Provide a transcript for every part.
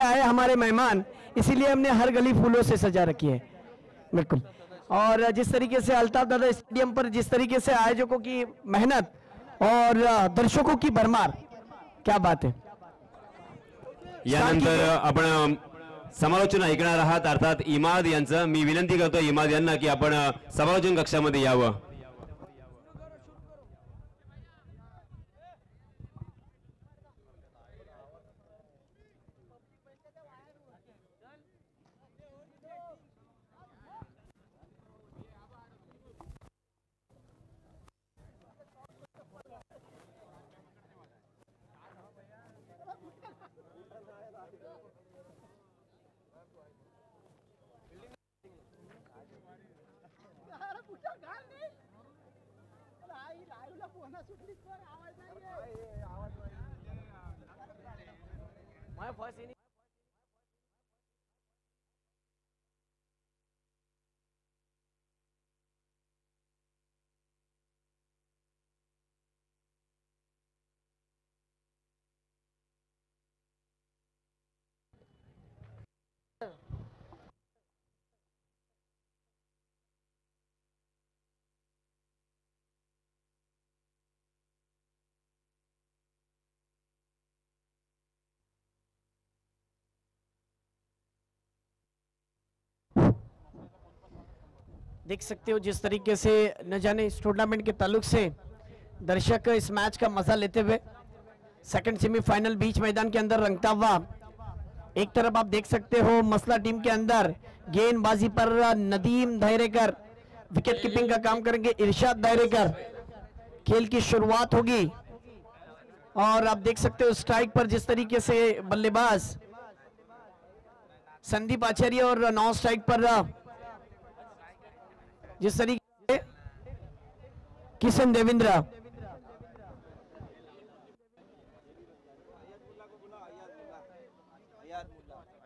आए हमारे मेहमान, इसीलिए हमने हर गली फूलों से सजा रखी है। बिल्कुल। और जिस तरीके से अल्ताफ दादा स्टेडियम पर जिस तरीके से आयोजकों की मेहनत और दर्शकों की भरमार, क्या बात है। यानंतर आपण समालोचन ऐकणार आहात, अर्थात इमाद यांचं. मी विनंती करतो इमाद यांना की आपण समालोचन कक्षामध्ये यावं. देख सकते हो जिस तरीके से न जाने इस टूर्नामेंट के ताल्लुक से दर्शक इस मैच का मजा लेते हुए सेकंड सेमीफाइनल बीच मैदान के अंदर रंगता हुआ। एक तरफ आप देख सकते हो मसला टीम के अंदर गेंदबाजी पर नदीम दायरेकर, विकेट कीपिंग का काम करेंगे इरशाद दायरेकर। खेल की शुरुआत होगी और आप देख सकते हो स्ट्राइक पर जिस तरीके से बल्लेबाज संदीप आचार्य और नॉन स्ट्राइक पर जिस तरीके से किशन देवेंद्र।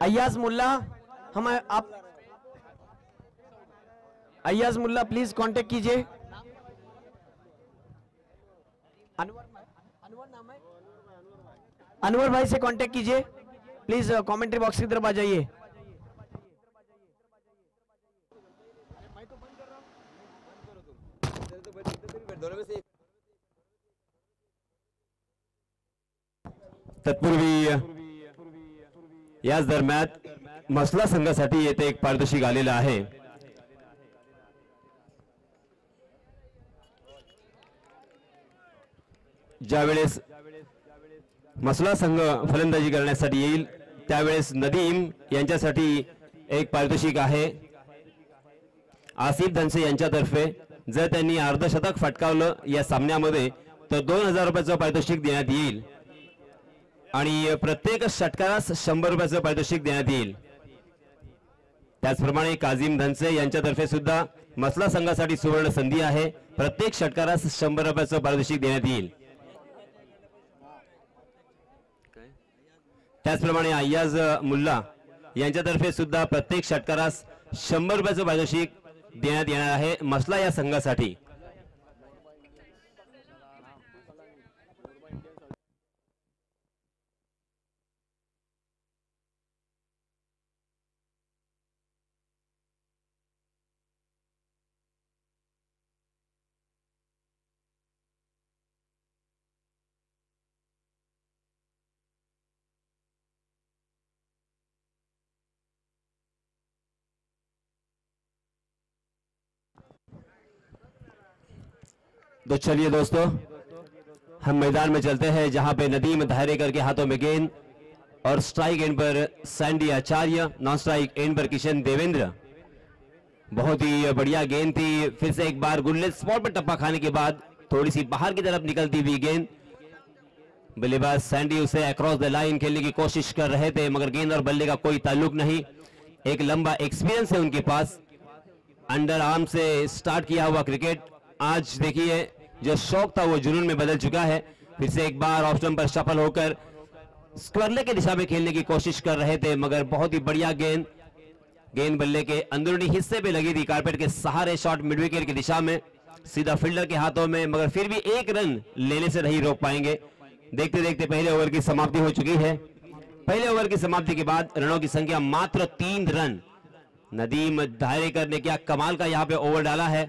अय्याज मुल्ला, हम आप अय्याज मुल्ला प्लीज कांटेक्ट कीजिए। अनवर भाई से कांटेक्ट कीजिए प्लीज, कमेंट्री बॉक्स की तरफ आ जाइए। तत्पूर्वी याच दरम्यान मसला संघासाठी येथे एक पारितोषिक आलेलं आहे. ज्यावेळेस मसला संघ फलंदाजी करण्यासाठी येईल त्यावेळेस नदीम यांच्यासाठी एक पारितोषिक आहे आसिफ धनसे यांच्यातर्फे. जर त्यांनी अर्धशतक फटकावलं या सामन्यामध्ये तर 2000 रुपयाचं पारितोषिक देण्यात येईल आणि प्रत्येक षटकारास 100 रुपयाचं पारितोषिक देण्यात येईल. त्याचप्रमाणे काझिम धनसे यांच्यातर्फे सुद्धा मसला संघासाठी सुवर्ण संधी आहे. प्रत्येक षटकारास 100 रुपयाचं पारितोषिक देण्यात येईल. त्याचप्रमाणे अय्याज मुल्ला यांच्यातर्फे सुद्धा प्रत्येक षटकारास 100 रुपयाचं पारितोषिक देण्यात येणार आहे मसला या संघासाठी. तो चलिए दोस्तों हम मैदान में चलते हैं जहां पे नदीम दायरेकर के हाथों में गेंद और स्ट्राइक एंड पर Sandy Acharya, non strike and पर किशन देवेंद्र. बहुत ही बढ़िया गेंद थी. फिर से एक बार गुल्ले स्पॉट पर टप्पा खाने के बाद थोड़ी सी बाहर की तरफ निकलती हुई गेंद. बल्लेबाज सैंडी उसे अक्रॉस द लाइन खेलने की कोशिश कर रहे थे मगर गेंद और बल्ले का कोई ताल्लुक नहीं. एक लंबा एक्सपीरियंस है उनके पास. अंडर आर्म से स्टार्ट किया हुआ क्रिकेट आज देखिए जो शौक था वो जुनून में बदल चुका है. फिर से एक बार ऑफ स्टंप पर सफल होकर स्क्वायर की दिशा में खेलने की कोशिश कर रहे थे मगर बहुत ही बढ़िया गेंद बल्ले के अंदरूनी हिस्से पे लगी थी. कारपेट के सहारे शॉट मिड विकेट की दिशा में सीधा फील्डर के हाथों में मगर फिर भी एक रन लेने से नहीं रोक पाएंगे. देखते देखते पहले ओवर की समाप्ति हो चुकी है. पहले ओवर की समाप्ति के बाद रनों की संख्या मात्र 3 रन। नदीम धारेकर ने क्या कमाल का यहां पे ओवर डाला है।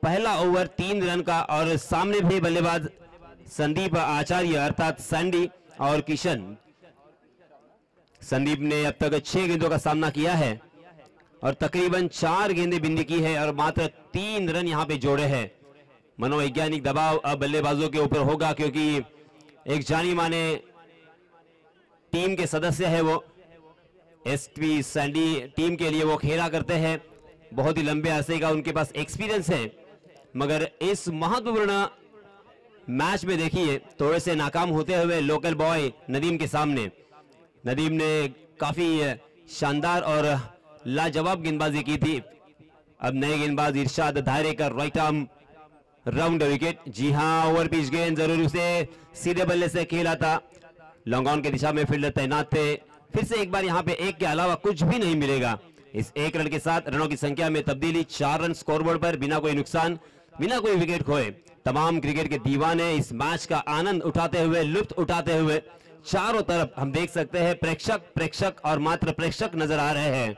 पहला ओवर 3 रन का और सामने भी बल्लेबाज संदीप आचार्य अर्थात सैंडी और किशन। संदीप ने अब तक 6 गेंदों का सामना किया है और तकरीबन 4 गेंदें बिंदी की है और मात्र 3 रन यहां पे जोड़े हैं। मनोवैज्ञानिक दबाव अब बल्लेबाजों के ऊपर होगा क्योंकि एक जानी माने टीम के सदस्य है वो। एसपी सैंडी टीम के लिए वो खेला करते हैं, बहुत ही लंबे अरसे का उनके पास एक्सपीरियंस है, मगर इस महत्वपूर्ण मैच में देखिए थोड़े से नाकाम होते हुए लोकल बॉय नदीम के सामने। नदीम ने काफी शानदार और लाजवाब गेंदबाजी की थी। अब नए गेंदबाज इरशाद धारेकर राइट आर्म राउंड विकेट। जी हां, ओवर पिच गेंद जरूर उसे सीधे बल्ले से खेला था। लॉन्ग ऑन की दिशा में फील्डर तैनात थे। फिर से एक बार यहां पे एक के अलावा कुछ भी नहीं मिलेगा। इस 1 रन के साथ रनों की संख्या में तब्दीली। 4 रन स्कोरबोर्ड पर बिना कोई नुकसान, बिना कोई विकेट खोए। तमाम क्रिकेट के दीवाने इस मैच का आनंद उठाते हुए, लुत्फ उठाते हुए चारों तरफ हम देख सकते हैं प्रेक्षक और मात्र प्रेक्षक नजर आ रहे हैं।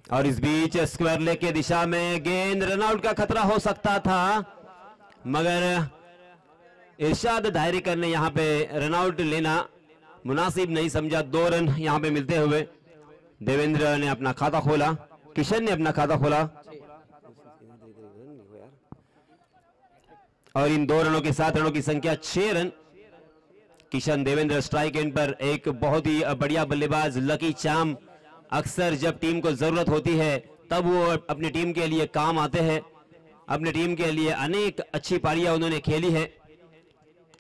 और इस बीच स्क्वायर लेग की दिशा में गेंद, रनआउट का खतरा हो सकता था, मगर इरशाद धारेकर ने यहां पे रनआउट लेना मुनासिब नहीं समझा। 2 रन यहां पे मिलते हुए देवेंद्र ने अपना खाता खोला, किशन ने अपना खाता खोला और इन 2 रनों के साथ रनों की संख्या 6 run. Kishan Devendra strike and पर। एक बहुत ही बढ़िया बल्लेबाज लकी चाम, अक्सर जब टीम को जरूरत होती है तब वो अपनी टीम के लिए काम आते हैं। अपनी टीम के लिए अनेक अच्छी पारियां उन्होंने खेली है।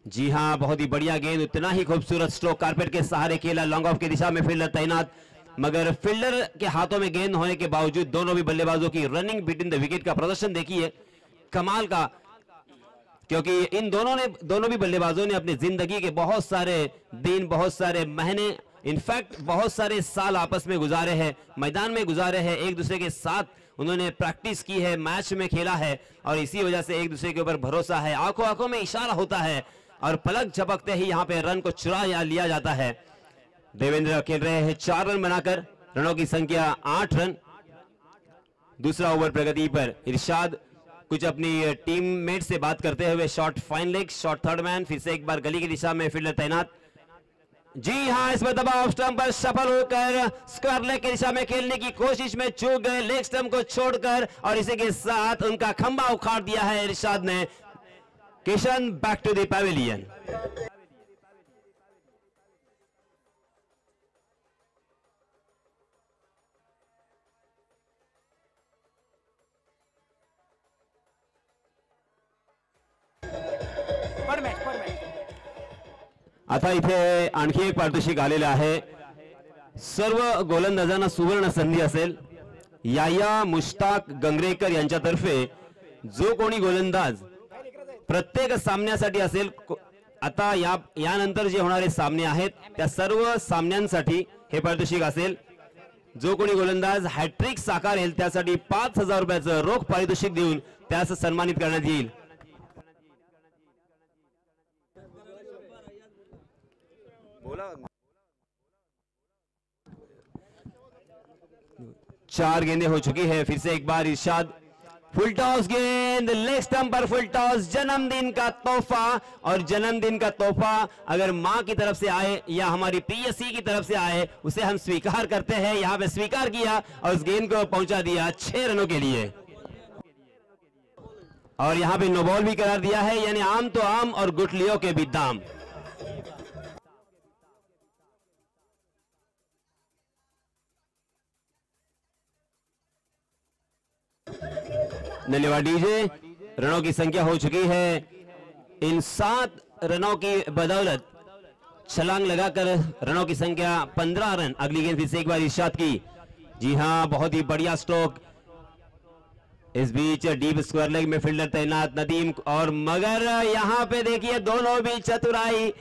जी हां, बहुत ही बढ़िया गेंद, उतना ही खूबसूरत स्ट्रोक कारपेट के सहारे खेला। लॉन्ग ऑफ की दिशा में फील्डर तैनात, मगर फील्डर के हाथों में गेंद होने के बावजूद दोनों भी बल्लेबाजों की रनिंग बिटवीन द विकेट का प्रदर्शन देखिए, कमाल का। क्योंकि इन दोनों भी बल्लेबाजों ने अपनी जिंदगी के बहुत सारे दिन, बहुत सारे महीने, इनफैक्ट बहुत सारे साल आपस में गुजारे हैं, मैदान में गुजारे हैं, एक दूसरे के साथ उन्होंने प्रैक्टिस की है, मैच में खेला है और इसी वजह से एक दूसरे के ऊपर भरोसा है। आंखों आंखों में इशारा होता है और पलक झपकते ही यहां पे रन को चुरा लिया जाता है। देवेंद्र खेल रहे हैं 4 रन बनाकर, रनों की संख्या 8 रन। दूसरा ओवर प्रगति पर। इरशाद कुछ अपनी टीममेट से बात करते हुए, shot fine leg, shot third man. फिर से एक बार गली की दिशा में फील्डर तैनात। जी हां, इस मरतबा ऑफ स्टंप पर सफल होकर स्क्वायर लेग की दिशा में खेलने की कोशिश में चूक गए, लेग स्टंप को छोड़कर, और इसी के साथ उनका खंबा उखाड़ दिया है इरशाद ने। Kishan back to the pavilion. आता इथे आणखी एक पारितोषिक आलेलं आहे। सर्व गोलंदाजांना सुवर्ण संधी असेल। याया मुश्ताक गंगरेकर यांच्यातर्फे जो कोणी गोलंदाज प्रत्येक सामन्यासाठी असेल, आता यानंतर जे होणारे सामने आहेत त्या सर्व सामन्यांसाठी हे पारितोषिक असेल। जो कोणी गोलंदाज हॅट्रिक साकारेल त्यासाठी 5,000 रुपयाचं रोख पारितोषिक देऊन त्यास सन्मानित करण्यात येईल। चार गेंदें हो चुकी है। फिर से एक बार इरशाद, फुल टॉस गेंद, लेग स्टंप पर फुल टॉस। जन्मदिन का तोहफा, और जन्मदिन का तोहफा अगर मां की तरफ से आए या हमारी प्रियसी की तरफ से आए उसे हम स्वीकार करते हैं। यहां पे स्वीकार किया और उस गेंद को पहुंचा दिया 6 रनों के लिए, और यहां पे नो बॉल भी करार दिया है, यानी आम तो आम और गुठलियों के भी दाम। धन्यवाद डीजे। रनों की संख्या हो चुकी है। इन 7 रनों की बदौलत छलांग लगाकर रनों की संख्या 15 रन। अगली गेंद फिर से एक बार इरशाद की। जी हां, बहुत ही बढ़िया स्ट्रोक। इस बीच डीप स्क्वायर लेग में फील्डर तैनात नदीम, और मगर यहां पे देखिए दोनों भी चतुराई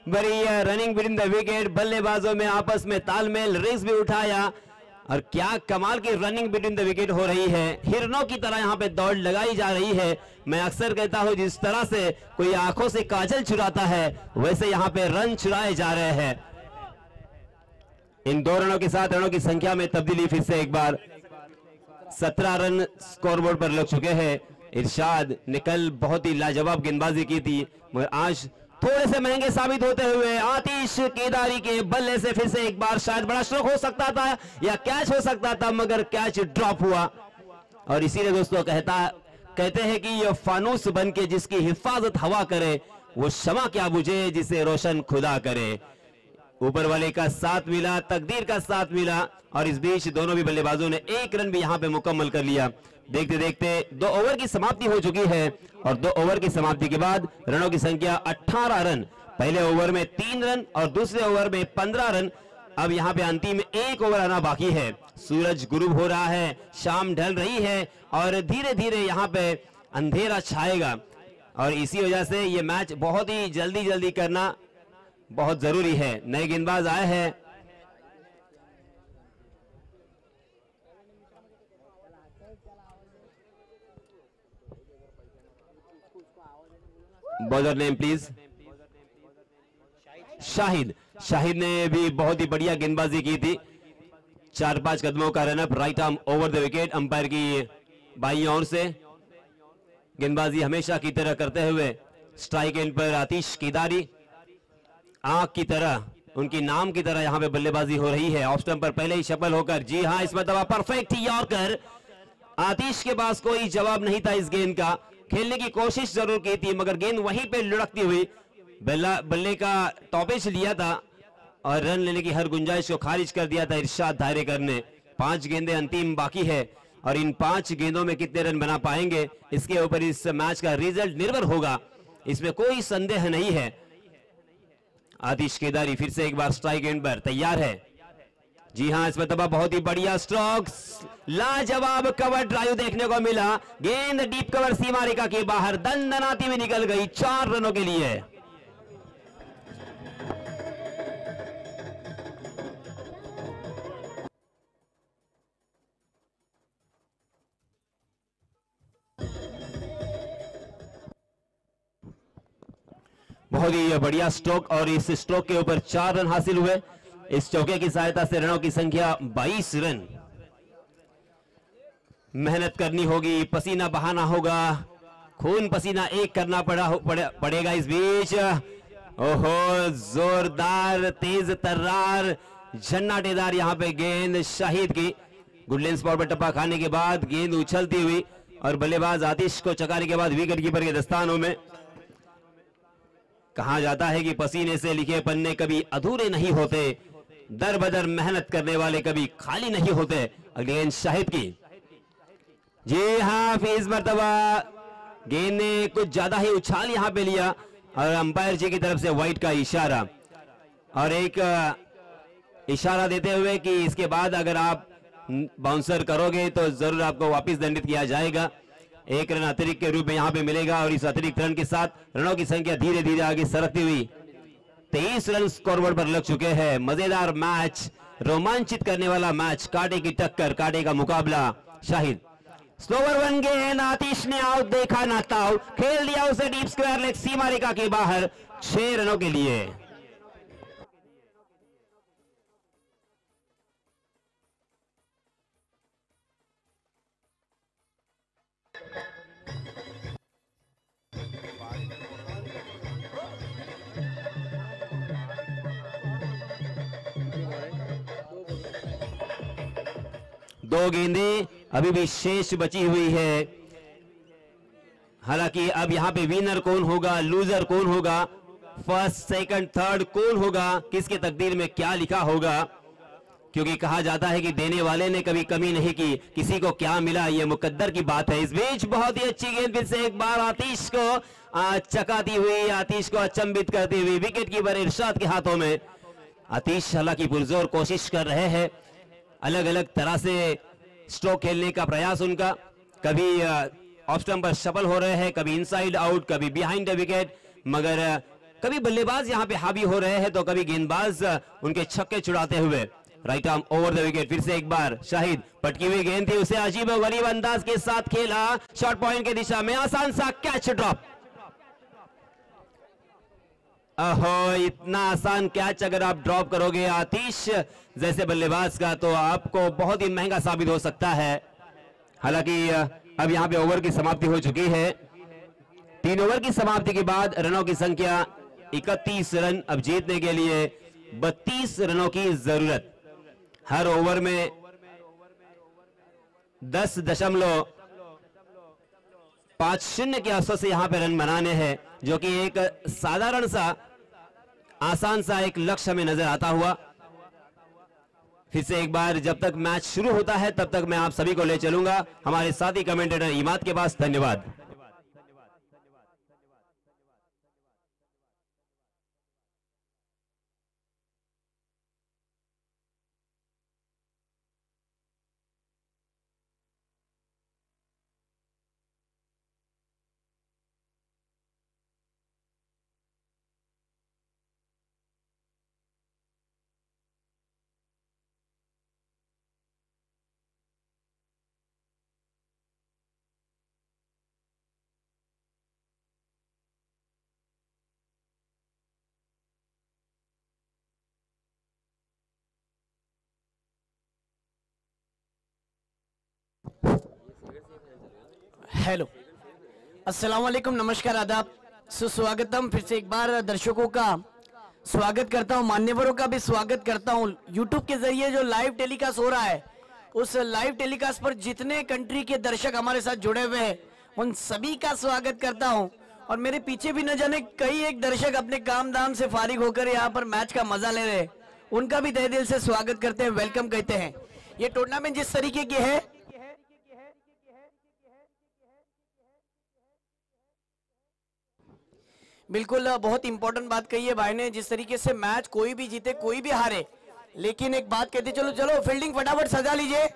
बड़ी रनिंग बिटवीन द विकेट, बल्लेबाजों में आपस में तालमेल, रिस्क भी उठाया और क्या कमाल की रनिंग बिटवीन द विकेट हो रही है। हिरनों की तरह यहां पे दौड़ लगाई जा रही है। मैं अक्सर कहता हूं जिस तरह से कोई आंखों से काजल चुराता है वैसे यहां पे रन चुराए जा रहे हैं। इन 2 रनों के साथ रनों की संख्या में तब्दीली फिर से एक बार 17 रन स्कोरबोर्ड पर लग चुके हैं। इरशाद ने कल बहुत ही लाजवाब गेंदबाजी की थी मगर आज थोड़े से महंगे साबित होते हुए आतिश केदारी के बल्ले से फिर से एक बार शायद बड़ा स्ट्रोक हो सकता था या कैच हो सकता था मगर कैच ड्रॉप हुआ। और इसीलिए दोस्तों कहते हैं कि ये फानूस बन के जिसकी हिफाजत हवा करे वो शमा क्या बुझे जिसे रोशन खुदा करे। ऊपर वाले का साथ मिला, तकदीर का साथ मिला और इस बीच दोनों भी बल्लेबाजों ने 1 रन भी यहां पे मुकम्मल कर लिया। देखते देखते 2 ओवर की समाप्ति हो चुकी है और 2 ओवर की समाप्ति के बाद रनों की संख्या 18 रन। पहले ओवर में 3 रन और दूसरे ओवर में 15 रन। अब यहां पे अंतिम 1 ओवर आना बाकी है। सूरज गुरूब हो रहा है, शाम ढल रही है और धीरे धीरे यहां पे अंधेरा छाएगा और इसी वजह से ये मैच बहुत ही जल्दी करना बहुत जरूरी है। नए गेंदबाज आए हैं, बॉलर नेम प्लीज। शाहिद ने भी बहुत ही बढ़िया गेंदबाजी की थी। 4-5 कदमों का run up right arm over the wicket, umpire की बाईं ओर से गेंदबाजी हमेशा की तरह करते हुए स्ट्राइक एंड पर आतिश केदारी, आंख की तरह उनकी नाम की तरह यहां पे बल्लेबाजी हो रही है। ऑफ स्टंप पर पहले ही शफल होकर, जी हां इस मरतबा परफेक्ट यॉर्कर। आतिश के पास कोई जवाब नहीं था इस गेंद का, खेलने की कोशिश जरूर की थी मगर गेंद वहीं पे लुढ़कती हुई बल्ले का टॉपेज लिया था और रन लेने की हर गुंजाइश को खारिज कर दिया था इरशाद धारेकर ने। 5 गेंदें अंतिम बाकी है और इन 5 गेंदों में कितने रन बना पाएंगे इसके ऊपर इस मैच का रिजल्ट निर्भर होगा, इसमें कोई संदेह नहीं है। आतिश केदारी फिर से एक बार स्ट्राइक एंड पर तैयार है। जी हां इस मरतबा बहुत ही बढ़िया स्ट्रोक, लाजवाब कवर ड्राइव देखने को मिला। गेंद डीप कवर सीमा रेखा के बाहर दंदनाती हुई निकल गई 4 रनों के लिए। बहुत ही बढ़िया स्ट्रोक और इस स्ट्रोक के ऊपर 4 रन हासिल हुए। इस चौके की सहायता से रनों की संख्या 22 रन। मेहनत करनी होगी, पसीना बहाना होगा, खून पसीना एक करना पड़ेगा। इस बीच ओहो जोरदार तेज तर्रार झन्नाटेदार यहां पे गेंद शाहिद की, गुडलैंड स्पॉट पर टप्पा खाने के बाद गेंद उछलती हुई और बल्लेबाज आतिश को चकाने के बाद विकेट कीपर के दस्तानों में। कहा जाता है कि पसीने से लिखे पन्ने कभी अधूरे नहीं होते, दर बदर मेहनत करने वाले कभी खाली नहीं होते। अगली गेंद शाहिद की, जी हां इस मरतबा गेंद ने कुछ ज्यादा ही उछाल यहां पे लिया और अंपायर जी की तरफ से वाइड का इशारा और एक इशारा देते हुए कि इसके बाद अगर आप बाउंसर करोगे तो जरूर आपको वापस दंडित किया जाएगा। 1 रन अतिरिक्त के रूप में यहां पे मिलेगा और इस अतिरिक्त रन के साथ रनों की संख्या धीरे धीरे आगे सरकती हुई 23 रन स्कोरबोर्ड पर लग चुके हैं। मजेदार मैच, रोमांचित करने वाला मैच, कांटे की टक्कर, कांटे का मुकाबला। शाहिद स्लोवर 1 गेंद, आतिश ने आउट देखा ना ताऊ, खेल दिया उसे डीप स्क्वायर लेग सीमा रेखा के बाहर 6 रनों के लिए। दो गेंदें अभी भी शेष बची हुई है। हालांकि अब यहां पे विनर कौन होगा, लूजर कौन होगा, फर्स्ट सेकंड थर्ड कौन होगा, किसके तकदीर में क्या लिखा होगा, क्योंकि कहा जाता है कि देने वाले ने कभी कमी नहीं की, किसी को क्या मिला ये मुकद्दर की बात है। इस बीच बहुत ही अच्छी गेंद फिर से एक बार आतिश को चकाती हुई, आतिश को अचंभित करती हुई विकेट कीपर इरशाद के हाथों में। आतिश हालांकि पुरजोर कोशिश कर रहे हैं, अलग अलग तरह से स्ट्रोक खेलने का प्रयास उनका, कभी ऑफ स्टंप पर शफल हो रहे हैं, कभी इनसाइड आउट, कभी बिहाइंड द विकेट, मगर कभी बल्लेबाज यहां पे हावी हो रहे हैं तो कभी गेंदबाज उनके छक्के छुड़ाते हुए। Right arm over the wicket, फिर से एक बार शाहिद, पटकी हुई गेंद थी, उसे अजीब और गरीब अंदाज के साथ खेला शॉर्ट पॉइंट की दिशा में, आसान सा कैच ड्रॉप। अहो, इतना आसान कैच अगर आप ड्रॉप करोगे आतिश जैसे बल्लेबाज का तो आपको बहुत ही महंगा साबित हो सकता है। हालांकि अब यहां पे ओवर की समाप्ति हो चुकी है। 3 ओवर की समाप्ति के बाद रनों की संख्या 31 रन। अब जीतने के लिए 32 रनों की जरूरत। हर ओवर में 10.50 के औसत से यहां पे रन बनाने हैं, जो कि एक साधारण सा आसान सा एक लक्ष्य में नजर आता हुआ। फिर से एक बार, जब तक मैच शुरू होता है तब तक मैं आप सभी को ले चलूंगा हमारे साथी कमेंटेटर इमाद के पास। धन्यवाद। हेलो, अस्सलाम वालेकुम, नमस्कार, आदाब, सुस्वागतम। फिर से एक बार दर्शकों का स्वागत करता हूं, मान्यवरों का भी स्वागत करता हूं। यूट्यूब के जरिए जो लाइव टेलीकास्ट हो रहा है, उस लाइव टेलीकास्ट पर जितने कंट्री के दर्शक हमारे साथ जुड़े हुए हैं उन सभी का स्वागत करता हूं। और मेरे पीछे भी न जाने कई एक दर्शक अपने काम धाम से फारिग होकर यहाँ पर मैच का मजा ले रहे हैं, उनका भी तहे दिल से स्वागत करते हैं, वेलकम कहते हैं। ये टूर्नामेंट जिस तरीके की है, बिल्कुल बहुत इंपॉर्टेंट बात कही है भाई ने, जिस तरीके से मैच कोई भी जीते कोई भी हारे, लेकिन एक बात कहते, चलो चलो फील्डिंग फटाफट सजा लीजिए।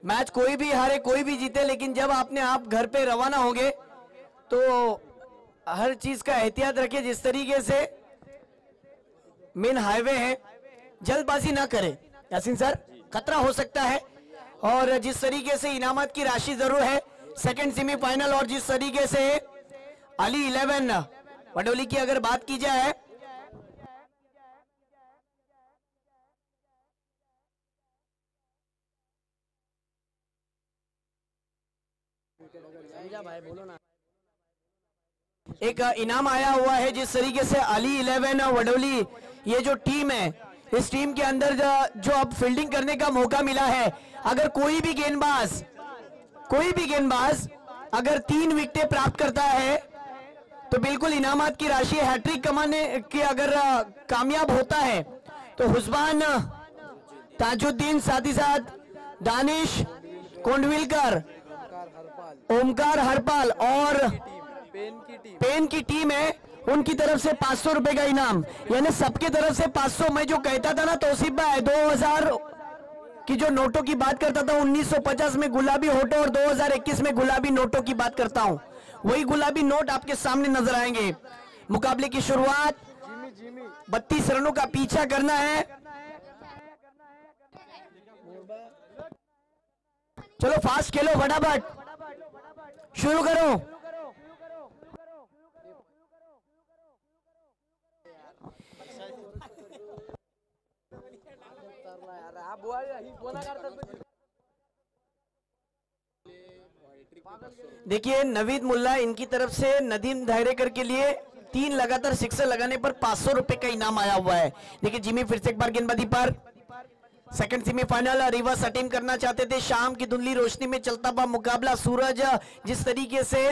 मैच कोई भी हारे कोई भी जीते, लेकिन जब आपने आप घर पे रवाना होंगे तो हर चीज का एहतियात रखिए। जिस तरीके से मेन हाईवे है, जल्दबाजी ना करें यासीन सर, खतरा हो सकता है। और जिस तरीके से इनामत की राशि जरूर है, सेकंड सेमीफाइनल, और जिस तरीके से अली 11 वडोली की अगर बात की जाए, भाई बोलो ना, एक इनाम आया हुआ है। जिस तरीके से अली 11 वडोली ये जो टीम है, इस टीम के अंदर जो अब फील्डिंग करने का मौका मिला है, अगर कोई भी गेंदबाज अगर 3 विकेटें प्राप्त करता है तो बिल्कुल इनामात की राशि हैट्रिक कमाने की अगर कामयाब होता है तो हुस्बान ताजुद्दीन, साथ ही साथ दानिश कोंडविलकर, ओमकार हरपाल और पेन की टीम है, उनकी तरफ से 500 रुपए का इनाम, यानी सबके तरफ से 500। मैं जो कहता था ना तौसीफ भाई, 2000 की जो नोटों की बात करता था, 1950 में गुलाबी होटो और 2021 में गुलाबी नोटों की बात करता हूं, वही गुलाबी नोट आपके सामने नजर आएंगे। मुकाबले की शुरुआत 32 रनों का पीछा करना है। चलो फास्ट खेलो, फटाफट शुरू करो। देखिए नवीद मुल्ला, इनकी तरफ से नदीम धायरेकर के लिए 3 लगातार सिक्सर लगाने पर 500 रुपए का इनाम आया हुआ है। देखिए जिमी फिर से एक बार गेंदबाजी पर, सेकंड सेमीफाइनल रिवर्स अटेम्प्ट करना चाहते थे। शाम की धुंधली रोशनी में चलता हुआ मुकाबला, सूरज जिस तरीके से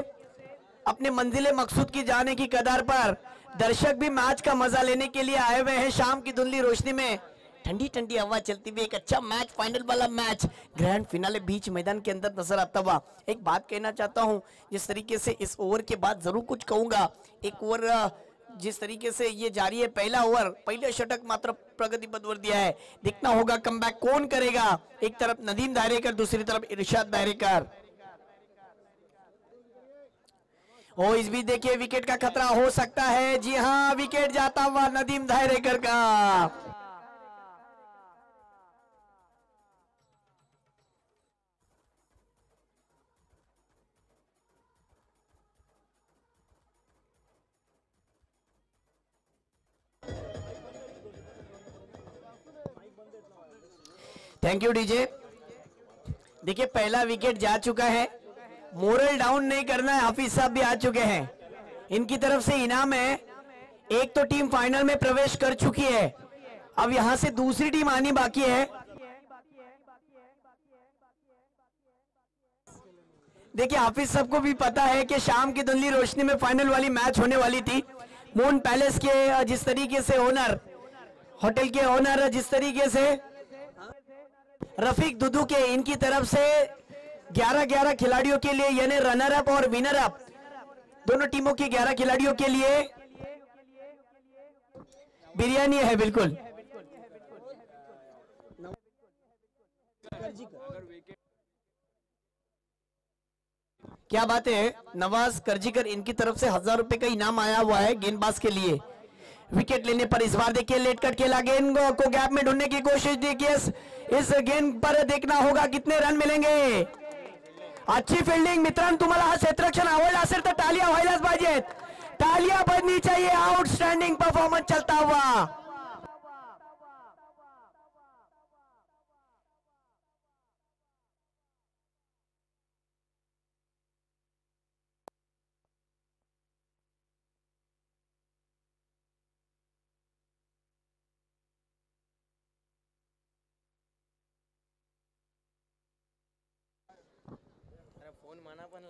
अपने मंजिले मकसूद की जाने की कगार पर, दर्शक भी मैच का मजा लेने के लिए आए हुए हैं। शाम की धुंधली रोशनी में ठंडी ठंडी हवा चलती हुई एक अच्छा मैच, फाइनल वाला मैच, ग्रैंड फिनाले बीच मैदान के अंदर नजर आता हुआ। एक बात कहना चाहता हूं, जिस तरीके से इस ओवर के बाद जरूर कुछ कहूंगा, एक ओवर जिस तरीके से ये जारी है, पहला ओवर पहले षटक मात्र प्रगति पथ पर दिया है। देखना होगा कमबैक कौन करेगा। एक तरफ नदीम दायरेकर, दूसरी तरफ इरशाद दायरेकर। ओ इस बीच देखिए विकेट का खतरा हो सकता है। जी हाँ, विकेट जाता हुआ नदीम दायरेकर का। Thank you DJ. देखिए पहला विकेट जा चुका है, मोरल डाउन नहीं करना है। हाफिज साहब भी आ चुके हैं, इनकी तरफ से इनाम है। एक तो टीम फाइनल में प्रवेश कर चुकी है, अब यहां से दूसरी टीम आनी बाकी है। देखिए हाफिज साहब को भी पता है कि शाम की धुंधली रोशनी में फाइनल वाली मैच होने वाली थी। मून पैलेस के जिस तरीके से ओनर, होटल के ओनर जिस तरीके से रफीक दुदू के, इनकी तरफ से 11-11 खिलाड़ियों के लिए यानी रनर अप और विनर अप दोनों टीमों के 11 खिलाड़ियों के लिए बिरयानी है। बिल्कुल क्या बात है। नवाज करजीकर, इनकी तरफ से 1000 रुपए का इनाम आया हुआ है गेंदबाज के लिए। विकेट लेने पर इस बार देखिए लेट कट खेला, गेंद को गैप में ढूंढने की कोशिश। देखिए इस गेंद पर देखना होगा कितने रन मिलेंगे। अच्छी फील्डिंग मित्रांनो, तुम्हाला हा क्षेत्ररक्षण आवडला असेल तर टाळ्या व्हायलाच पाहिजेत, टाळ्या बजनी चाहिए। आउटस्टैंडिंग परफॉर्मेंस चलता हुआ।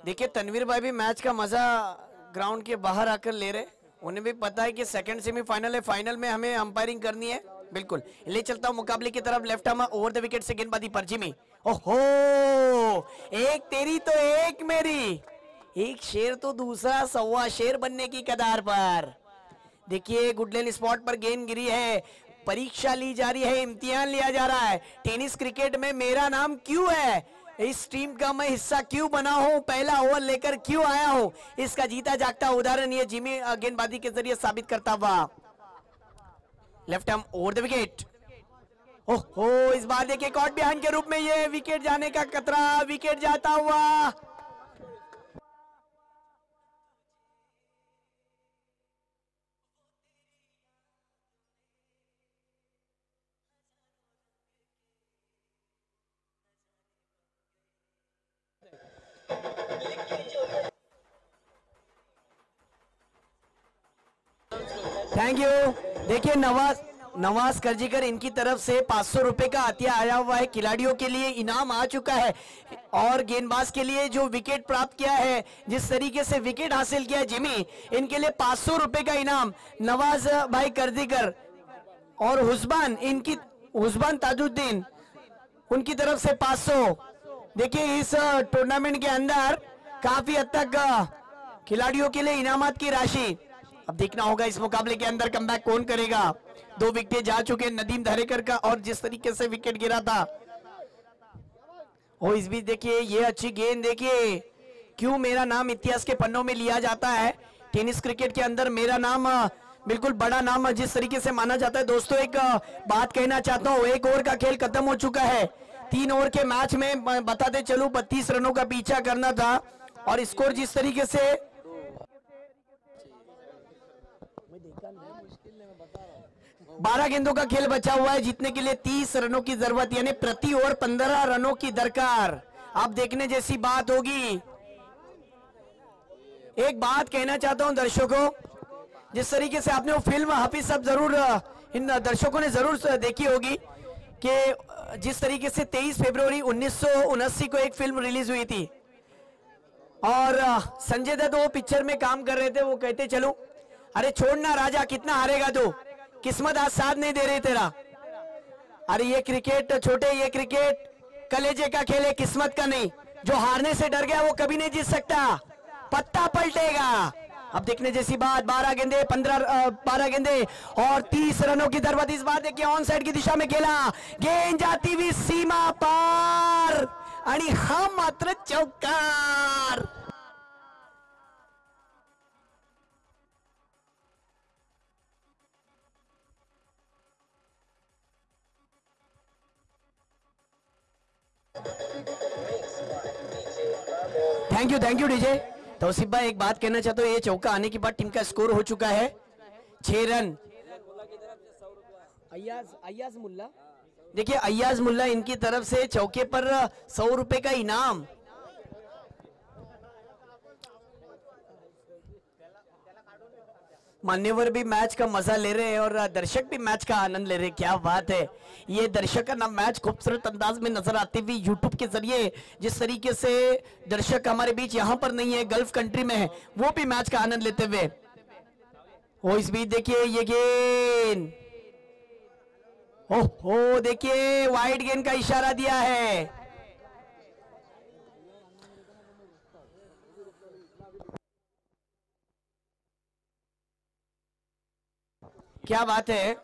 देखिए तनवीर भाई भी मैच का मजा ग्राउंड के बाहर आकर ले रहे, उन्हें भी पता है कि सेकंड सेमीफाइनल है, फाइनल में हमें अंपायरिंग करनी है। बिल्कुल ले चलता हूं मुकाबले की तरफ। Left arm over the wicket से गेंदबाजी पर जिमी। ओहो, एक तेरी तो एक मेरी, एक शेर तो दूसरा सवा शेर बनने की कगार पर। देखिए गुडलेन स्पॉट पर गेंद गिरी है, परीक्षा ली जा रही है, इम्तिहान लिया जा रहा है। टेनिस क्रिकेट में मेरा नाम क्यों है, इस टीम का मैं हिस्सा क्यों बना हूं, पहला ओवर लेकर क्यों आया हूं, इसका जीता जागता उदाहरण ये जिमी गेंदबाजी के जरिए साबित करता हुआ। Left arm over the wicket. ओहो, इस बार देखिए कॉट बिहाइंड के रूप में ये विकेट जाने का खतरा, विकेट जाता हुआ। Thank you. देखिए नवाज करजीकर, इनकी तरफ से 500 रुपए का अतिया आया हुआ है। खिलाड़ियों के लिए इनाम आ चुका है और गेंदबाज के लिए जो विकेट प्राप्त किया है, जिस तरीके से विकेट हासिल किया है जिमी, इनके लिए 500 रुपए का इनाम नवाज भाई करजीकर और हुस्बान ताजुद्दीन, उनकी तरफ से 500। देखिए इस टूर्नामेंट के अंदर काफी हद तक खिलाड़ियों के लिए इनामात की राशि। अब देखना होगा इस मुकाबले के अंदर कमबैक कौन करेगा। 2 विकेट जा चुके नदीम धारेकर का, और जिस तरीके से विकेट गिरा था। और इस बीच देखिए ये अच्छी गेंद, देखिए क्यों मेरा नाम इतिहास के पन्नों में लिया जाता है। टेनिस क्रिकेट के अंदर मेरा नाम बिल्कुल बड़ा नाम जिस तरीके से माना जाता है। दोस्तों एक बात कहना चाहता हूँ, 1 ओवर का खेल खत्म हो चुका है। 3 ओवर के मैच में बताते चलूं 32 रनों का पीछा करना था, और स्कोर जिस तरीके से 12 गेंदों का खेल बचा हुआ है, जीतने के लिए 30 रनों की जरूरत, यानी प्रति ओवर 15 रनों की दरकार। अब देखने जैसी बात होगी। एक बात कहना चाहता हूं दर्शकों, जिस तरीके से आपने वो फिल्म, हाफिज साहब जरूर इन दर्शकों ने जरूर देखी होगी कि जिस तरीके से 23 फरवरी 1979 को एक फिल्म रिलीज हुई थी, और संजय दत्त वो पिक्चर में काम कर रहे थे। वो कहते चलो, अरे छोड़ना राजा, कितना हारेगा तू, किस्मत आज साथ नहीं दे रही तेरा। अरे ये क्रिकेट छोटे, ये क्रिकेट कलेजे का खेल है, किस्मत का नहीं। जो हारने से डर गया वो कभी नहीं जीत सकता, पत्ता पलटेगा। अब देखने जैसी बात, 12 गेंदे 12 गेंदे और 30 रनों की जरूरत। इस बार देखिए ऑन साइड की दिशा में खेला, गेंद जाती हुई सीमा पार आणि हा मात्र चौकार। Thank you DJ. तौसीफ भाई एक बात कहना चाहता हूँ, ये चौका आने के बाद टीम का स्कोर हो चुका है 6 रन। अय्याज मुल्ला, देखिए अय्याज मुल्ला इनकी तरफ से चौके पर 100 रुपए का इनाम। मान्यवर भी मैच का मजा ले रहे हैं और दर्शक भी मैच का आनंद ले रहे हैं। क्या बात है, ये दर्शक ना मैच खूबसूरत अंदाज में नजर आती हुई यूट्यूब के जरिए जिस तरीके से दर्शक हमारे बीच यहाँ पर नहीं है, गल्फ कंट्री में है, वो भी मैच का आनंद लेते हुए। ओ इस बीच देखिए ये गेंद, ओहो देखिए वाइड गेंद का इशारा दिया है। क्या बात है,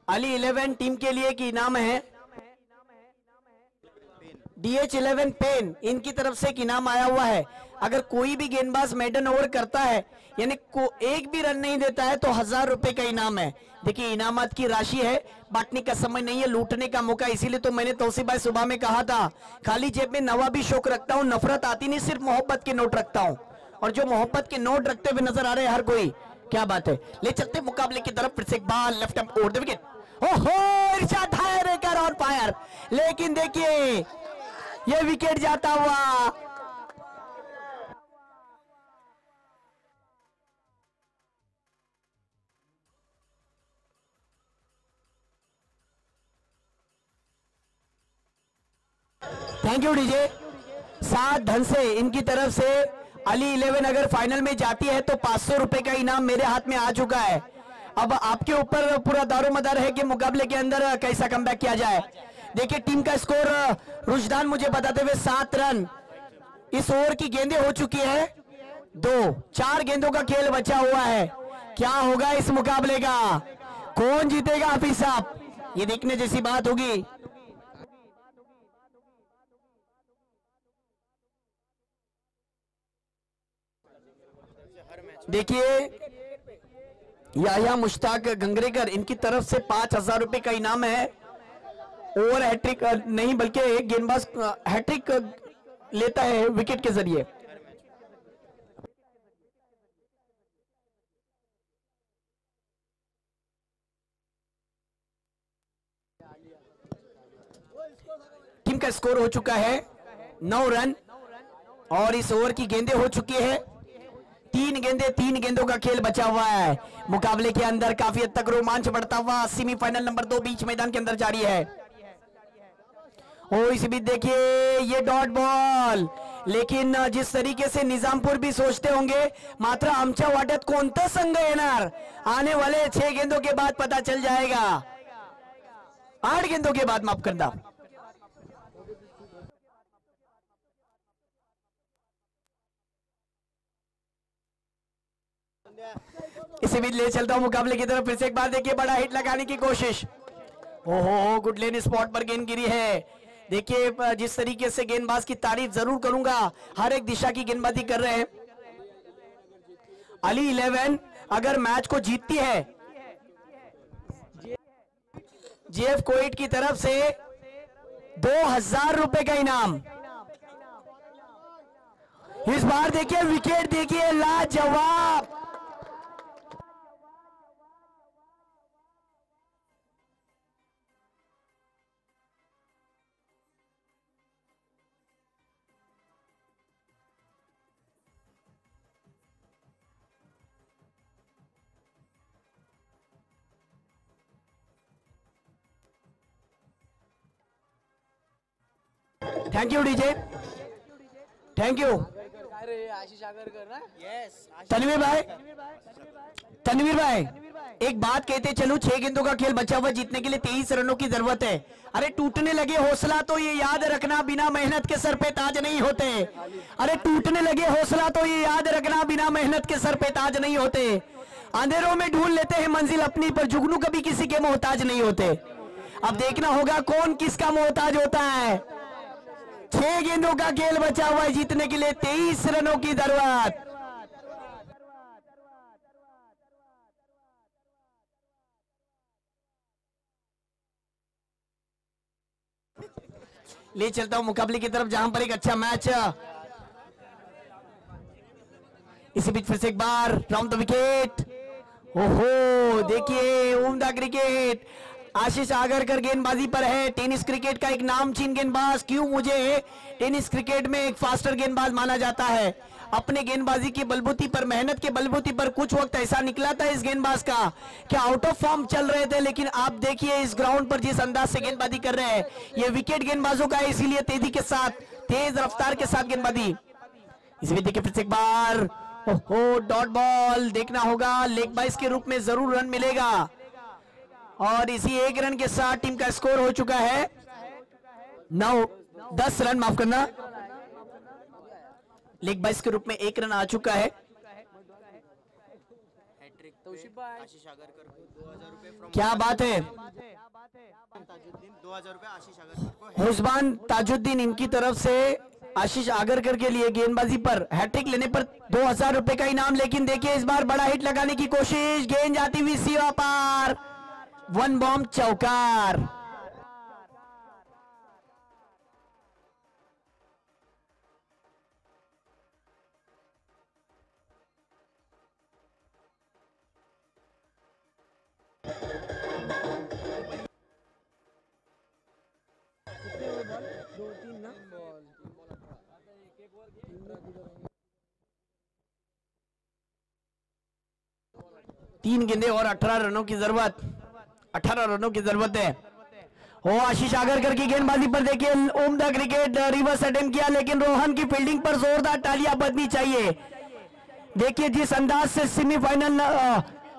अली 11 टीम के लिए की इनाम है, DH11 पेन इनकी तरफ से एक इनाम आया हुआ है। अगर कोई भी गेंदबाज मेडन ओवर करता है यानी एक भी रन नहीं देता है तो 1000 रुपए का इनाम है। देखिए इनामात की राशि है, बांटने का समय नहीं है, लूटने का मौका। इसीलिए तो मैंने तौसीफ भाई सुबह में कहा था, खाली जेब में नवाबी शौक रखता हूं, नफरत आती नहीं, सिर्फ मोहब्बत के नोट रखता हूं। और जो मोहब्बत के नोट रखते हुए नजर आ रहे हैं हर कोई, क्या बात है। ले चलते मुकाबले की तरफ, फिर से एक बार left and over the wicket. ओहो इरशाद धायरेकर ऑन फायर, लेकिन देखिए ये विकेट जाता हुआ। Thank you DJ. 7 धन से इनकी तरफ से अली 11 अगर फाइनल में जाती है तो 500 रुपए का इनाम मेरे हाथ में आ चुका है। अब आपके ऊपर पूरा दारोमदार है कि मुकाबले के अंदर कैसा कमबैक किया जाए। देखिए टीम का स्कोर रुजदान मुझे बताते हुए 7 रन। इस ओवर की गेंदें हो चुकी है 2, 4 गेंदों का खेल बचा हुआ है। क्या होगा इस मुकाबले का, कौन जीतेगा हाफिज साहब, ये देखने जैसी बात होगी। देखिए याया मुश्ताक गंगरेकर इनकी तरफ से 5000 रुपए का इनाम है। ओवर हैट्रिक नहीं बल्कि एक गेंदबाज हैट्रिक लेता है विकेट के जरिए। टीम का स्कोर हो चुका है 9 रन और इस ओवर की गेंदें हो चुकी है 3 गेंदों का खेल बचा हुआ है। मुकाबले के अंदर काफी हद तक रोमांच बढ़ता हुआ सेमीफाइनल नंबर 2 बीच मैदान के अंदर जारी है। इस बीच देखिए ये डॉट बॉल, लेकिन जिस तरीके से निजामपुर भी सोचते होंगे मात्र आमच्या वाट्यात कोणता संघ येणार, आने वाले 6 गेंदों के बाद पता चल जाएगा। 8 गेंदों के बाद माफ करना। इसी बीच ले चलता हूं मुकाबले की तरफ, फिर से एक बार देखिए बड़ा हिट लगाने की कोशिश। ओहो गुड लेन स्पॉट पर गेंद गिरी है। देखिए जिस तरीके से गेंदबाज की तारीफ जरूर करूंगा, हर एक दिशा की गेंदबाजी कर रहे हैं। अली 11 अगर मैच को जीतती है जेएफ कोइट की तरफ से 2000 रुपए का इनाम। इस बार देखिए विकेट देखिए लाजवाब। Thank you DJ, thank you Tanveer भाई, एक बात कहते चलो, 6 गेंदों का खेल बचा हुआ, जीतने के लिए 23 रनों की जरूरत है। अरे टूटने लगे हौसला तो ये याद रखना, बिना मेहनत के सर पे ताज नहीं होते। अरे टूटने लगे हौसला तो ये याद रखना, बिना मेहनत के सर पे ताज नहीं होते। अंधेरों में ढूंढ लेते हैं मंजिल अपनी, पर जुगनू कभी किसी के मोहताज नहीं होते। अब देखना होगा कौन किसका मोहताज होता है। 6 गेंदों का खेल बचा हुआ है, जीतने के लिए 23 रनों की जरूरत। ले चलता हूं मुकाबले की तरफ, जहां पर एक अच्छा मैच। इसी बीच फिर से एक बार राउंड द विकेट। ओहो देखिए उम्दा क्रिकेट, आशीष आगरकर गेंदबाजी पर है। टेनिस क्रिकेट का एक नामचीन गेंदबाज। क्यों मुझे टेनिस क्रिकेट में एक फास्टर गेंदबाज माना जाता है। अपने गेंदबाजी की बलबूती पर, मेहनत के बलबूती पर कुछ वक्त ऐसा निकला था इस गेंदबाज का कि आउट ऑफ फॉर्म चल रहे थे, लेकिन आप देखिए इस ग्राउंड पर जिस अंदाज से गेंदबाजी कर रहे हैं, ये विकेट गेंदबाजों का है, इसीलिए तेजी के साथ, तेज रफ्तार के साथ गेंदबाजी। इसमें देखिए फिर से एक बार, ओहो डॉट बॉल। देखना होगा लेग बाइस के रूप में जरूर रन मिलेगा, और इसी 1 रन के साथ टीम का स्कोर हो चुका है 10 रन, माफ करना, लेग बाइस के रूप में 1 रन आ चुका है। क्या बात है, 2000 रुपए आशीष आगरकर को। हुस्बान ताजुद्दीन इनकी तरफ से आशीष आगरकर के लिए गेंदबाजी पर हैट्रिक लेने पर 2000 रुपए का इनाम। लेकिन देखिए इस बार बड़ा हिट लगाने की कोशिश, गेंद जाती हुई सीमा पार, 1 बॉम्ब चौकार। तीन गेंदे और 18 रनों की जरूरत, 18 रनों की जरूरत है। ओ आशीष आगरकर की गेंदबाजी पर देखिए उम्दा क्रिकेट, रिवर्स अटेम्प्ट किया, लेकिन रोहन की फील्डिंग पर जोरदार तालियां बजनी चाहिए। देखिए जिस अंदाज से सेमीफाइनल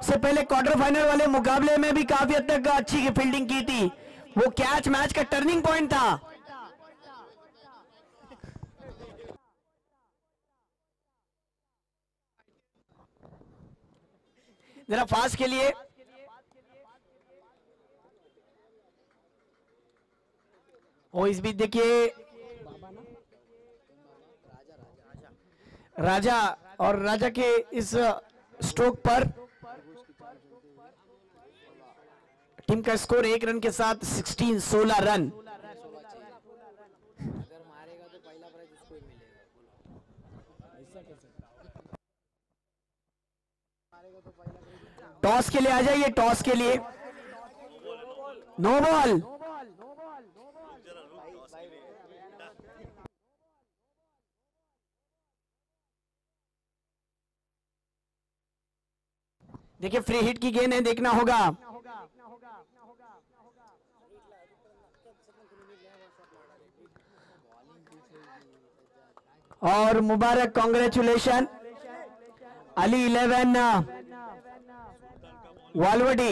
से पहले क्वार्टर फाइनल वाले मुकाबले में भी काफी हद तक अच्छी फील्डिंग की थी, वो कैच मैच का टर्निंग पॉइंट था। जरा फास्ट के लिए, ओ इस बीच देखिए राजा, और राजा के इस स्ट्रोक पर टीम का स्कोर 1 रन के साथ 16 रन। टॉस के लिए आ जाइए, टॉस के लिए, नो बॉल। देखिए फ्री हिट की गेंद है, देखना होगा। और मुबारक, कांग्रेचुलेशन अली 11 वालवडी।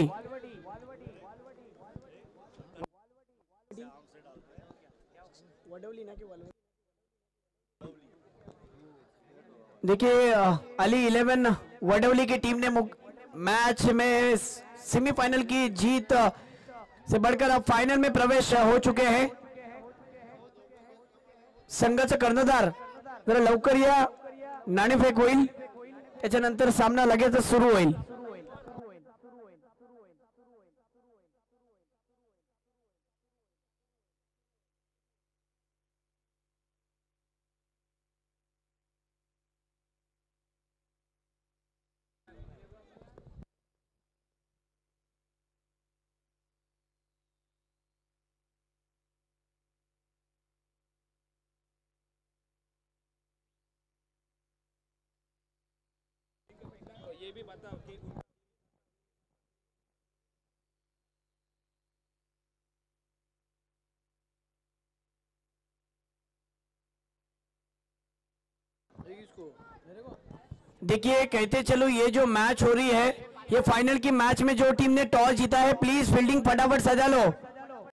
देखिए अली 11 वडौली की टीम ने मैच में सेमीफाइनल की जीत से बढ़कर अब फाइनल में प्रवेश हो चुके हैं। संघाचं कर्णधार जरा लवकर या, नाणेफेक होईल, त्याच्यानंतर सामना लगेच सुरू होईल। ये भी बताओ कि देखिए कहते चलो ये जो मैच हो रही है ये फाइनल की मैच में जो टीम ने टॉस जीता है प्लीज फील्डिंग फटाफट सजा लो।